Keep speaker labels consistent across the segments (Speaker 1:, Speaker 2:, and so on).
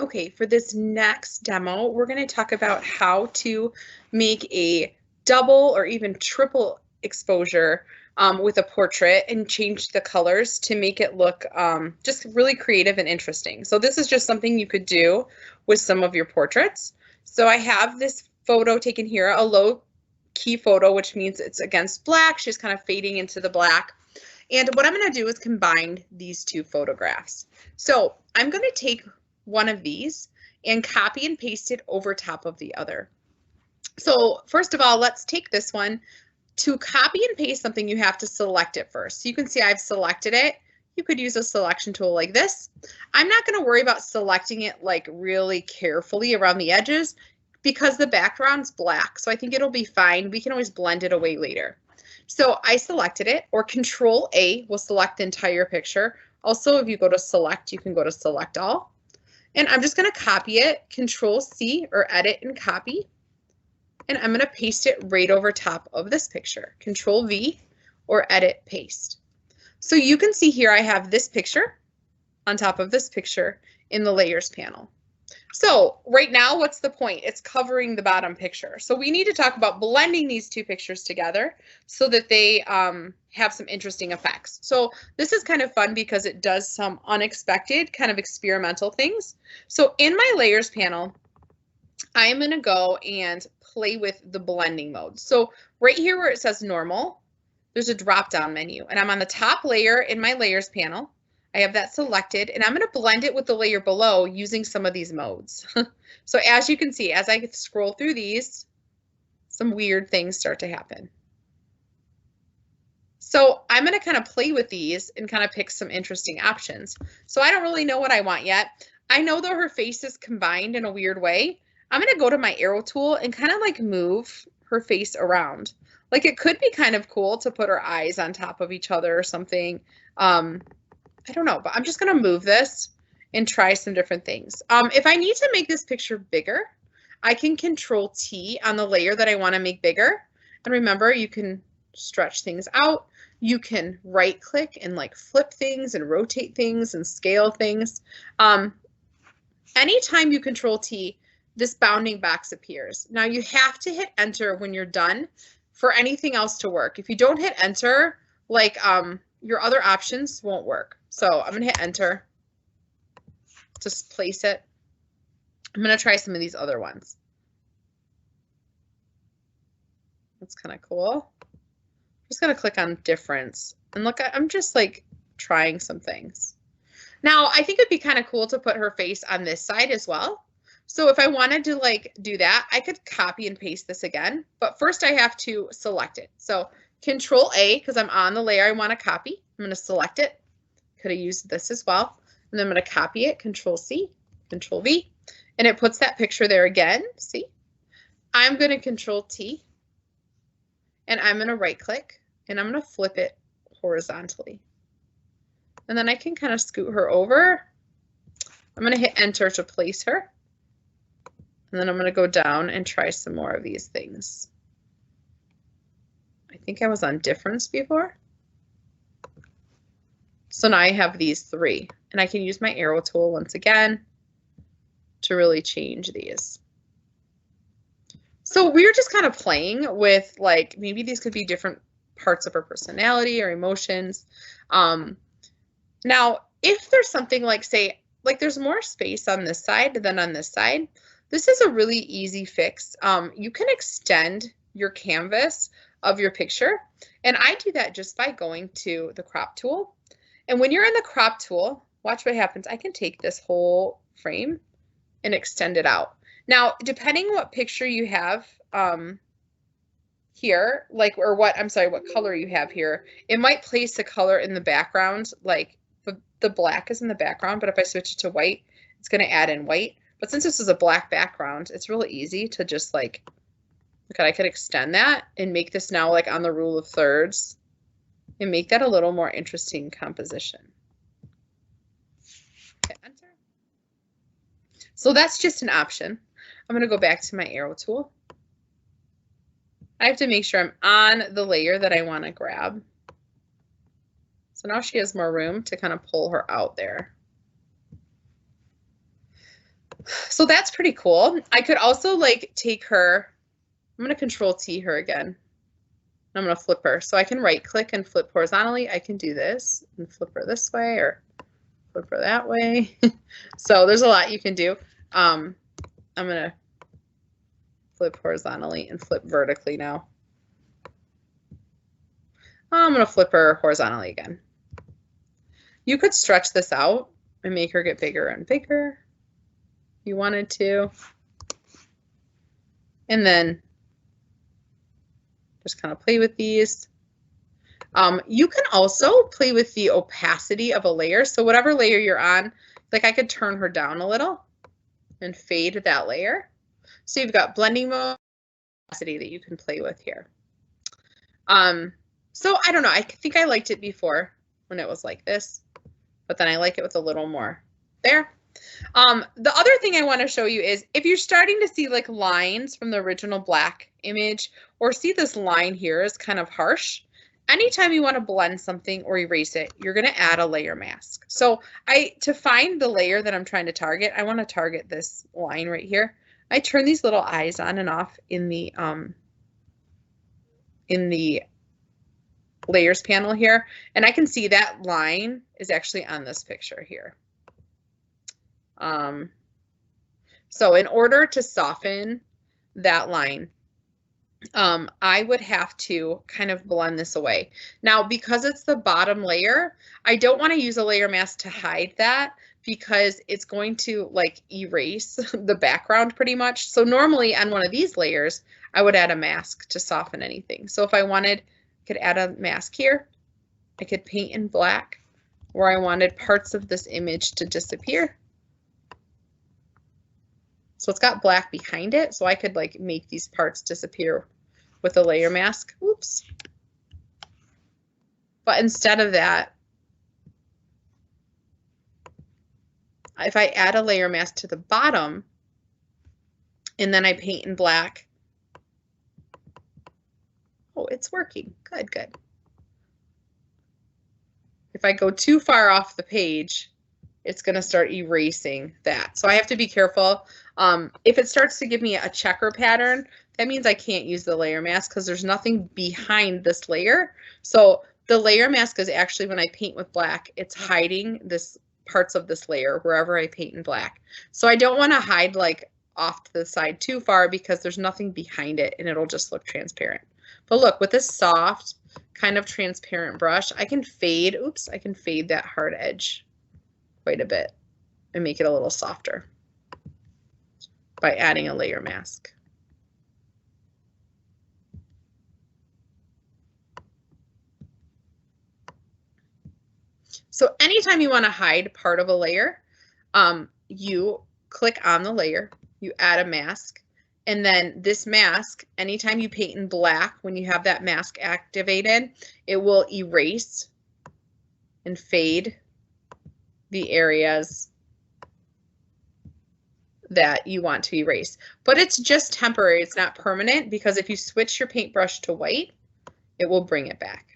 Speaker 1: Okay, for this next demo, we're going to talk about how to make a double or even triple exposure with a portrait and change the colors to make it look just really creative and interesting. So this is just something you could do with some of your portraits. So I have this photo taken here, a low key photo, which means it's against black. She's kind of fading into the black. And what I'm going to do is combine these two photographs. So I'm going to take one of these and copy and paste it over top of the other. So first of all, let's take this one. To copy and paste something, you have to select it first. So you can see I've selected it. You could use a selection tool like this. I'm not going to worry about selecting it like really carefully around the edges because the background's black. So I think it'll be fine. We can always blend it away later. So I selected it, or Control A will select the entire picture. Also, if you go to select, you can go to select all. And I'm just going to copy it, Control C or edit and copy. And I'm going to paste it right over top of this picture, Control V or edit paste. So you can see here I have this picture on top of this picture in the layers panel. So right now, what's the point? It's covering the bottom picture. So we need to talk about blending these two pictures together so that they have some interesting effects. So this is kind of fun because it does some unexpected kind of experimental things. So in my layers panel, I am going to go and play with the blending mode. So right here where it says normal, there's a drop down menu and I'm on the top layer in my layers panel. I have that selected and I'm going to blend it with the layer below using some of these modes. So as you can see, as I scroll through these, some weird things start to happen. So I'm going to kind of play with these and kind of pick some interesting options. So I don't really know what I want yet. I know though her face is combined in a weird way. I'm going to go to my arrow tool and kind of like move her face around. Like it could be kind of cool to put her eyes on top of each other or something. I don't know, but I'm just going to move this and try some different things. If I need to make this picture bigger, I can Control T on the layer that I want to make bigger. And remember, you can stretch things out. You can right click and like flip things and rotate things and scale things. Anytime you Control T, this bounding box appears. Now you have to hit enter when you're done for anything else to work. If you don't hit enter, like your other options won't work. So I'm going to hit enter, just place it. I'm going to try some of these other ones. That's kind of cool. I'm just going to click on difference and look, I'm just like trying some things. Now I think it'd be kind of cool to put her face on this side as well. So if I wanted to like do that, I could copy and paste this again, but first I have to select it. So Control A, because I'm on the layer I want to copy. I'm going to select it. Could have used this as well. And then I'm going to copy it, Control C, Control V, and it puts that picture there again. See? I'm going to Control T, and I'm going to right click, and I'm going to flip it horizontally. And then I can kind of scoot her over. I'm going to hit enter to place her. And then I'm going to go down and try some more of these things. I think I was on difference before. So now I have these three, and I can use my arrow tool once again to really change these. So we're just kind of playing with like, maybe these could be different parts of her personality or emotions. Now, if there's something like, say, like there's more space on this side than on this side, this is a really easy fix. You can extend your canvas of your picture, and I do that just by going to the crop tool. And when you're in the crop tool, watch what happens. I can take this whole frame and extend it out. Now, depending what picture you have here, like, or what color you have here, it might place the color in the background, like the black is in the background, but if I switch it to white, it's going to add in white. But since this is a black background, it's really easy to just like, look, I could extend that and make this now like on the rule of thirds and make that a little more interesting composition. Hit enter. So that's just an option. I'm going to go back to my arrow tool. I have to make sure I'm on the layer that I want to grab. So now she has more room to kind of pull her out there. So that's pretty cool. I could also like take her, I'm going to Control T her again. I'm going to flip her. So I can right click and flip horizontally. I can do this and flip her this way or flip her that way. So there's a lot you can do. I'm going to flip horizontally and flip vertically now. I'm going to flip her horizontally again. You could stretch this out and make her get bigger and bigger if you wanted to. And then just kind of play with these. You can also play with the opacity of a layer. So whatever layer you're on, like I could turn her down a little and fade that layer. So you've got blending mode, opacity that you can play with here. So I don't know, I think I liked it before when it was like this, but then I like it with a little more there. The other thing I want to show you is if you're starting to see like lines from the original black image or see this line here is kind of harsh, anytime you want to blend something or erase it, you're going to add a layer mask. So to find the layer that I'm trying to target, I want to target this line right here. I turn these little eyes on and off in the layers panel here, and I can see that line is actually on this picture here. So in order to soften that line, I would have to kind of blend this away. Now, because it's the bottom layer, I don't want to use a layer mask to hide that because it's going to like erase the background pretty much. So normally on one of these layers, I would add a mask to soften anything. So if I wanted, I could add a mask here. I could paint in black where I wanted parts of this image to disappear. So it's got black behind it, so I could like make these parts disappear with a layer mask. Oops. But instead of that, if I add a layer mask to the bottom and then I paint in black, oh, it's working. Good, good. If I go too far off the page, it's going to start erasing that. So I have to be careful. If it starts to give me a checker pattern, that means I can't use the layer mask because there's nothing behind this layer. So the layer mask is actually when I paint with black, it's hiding this parts of this layer wherever I paint in black. So I don't want to hide like off to the side too far because there's nothing behind it and it'll just look transparent. But look, with this soft kind of transparent brush, I can fade, oops, I can fade that hard edge quite a bit and make it a little softer by adding a layer mask. So anytime you want to hide part of a layer, you click on the layer, you add a mask, and then this mask, anytime you paint in black, when you have that mask activated, it will erase and fade the areas that you want to erase. But it's just temporary, it's not permanent, because if you switch your paintbrush to white, it will bring it back.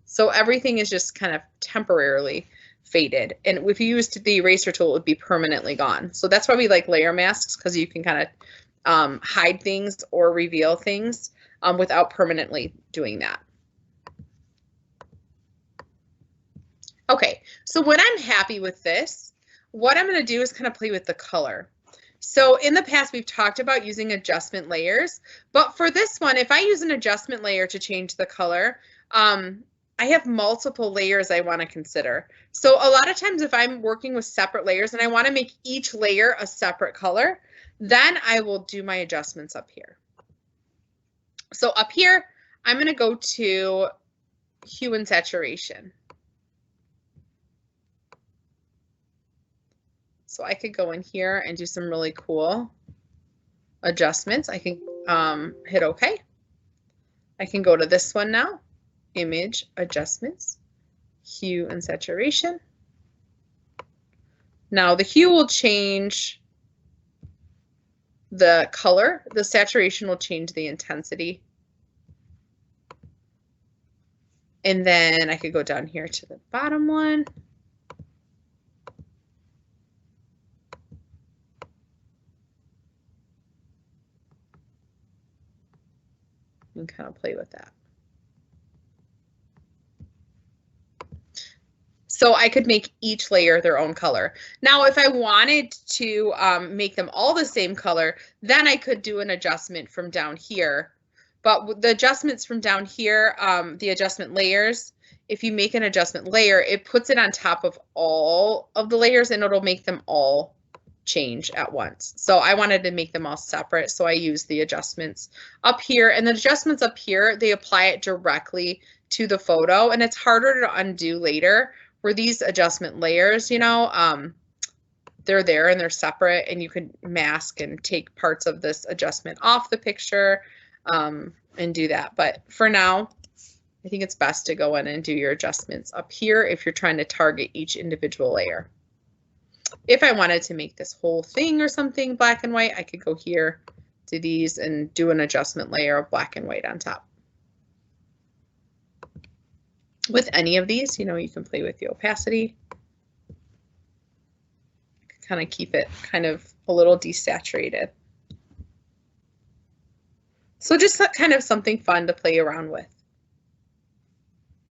Speaker 1: So everything is just kind of temporarily faded. And if you used the eraser tool, it would be permanently gone. So that's why we like layer masks, because you can kind of hide things or reveal things without permanently doing that. Okay, so when I'm happy with this, what I'm going to do is kind of play with the color. So in the past, we've talked about using adjustment layers, but for this one, if I use an adjustment layer to change the color, I have multiple layers I want to consider. So a lot of times if I'm working with separate layers and I want to make each layer a separate color, then I will do my adjustments up here. So up here, I'm going to go to hue and saturation. So I could go in here and do some really cool adjustments. I can hit OK. I can go to this one now. Image adjustments, hue and saturation. Now the hue will change the color, the saturation will change the intensity. And then I could go down here to the bottom one. You can kind of play with that. So I could make each layer their own color. Now, if I wanted to make them all the same color, then I could do an adjustment from down here. But the adjustments from down here, the adjustment layers, if you make an adjustment layer, it puts it on top of all of the layers and it'll make them all change at once. So I wanted to make them all separate. So I use the adjustments up here, and the adjustments up here, they apply it directly to the photo, and it's harder to undo later. Where these adjustment layers, you know, they're there and they're separate, and you can mask and take parts of this adjustment off the picture and do that. But for now, I think it's best to go in and do your adjustments up here if you're trying to target each individual layer. If I wanted to make this whole thing or something black and white, I could go here to these and do an adjustment layer of black and white on top. With any of these, you know, you can play with the opacity. Kind of keep it kind of a little desaturated. So just kind of something fun to play around with.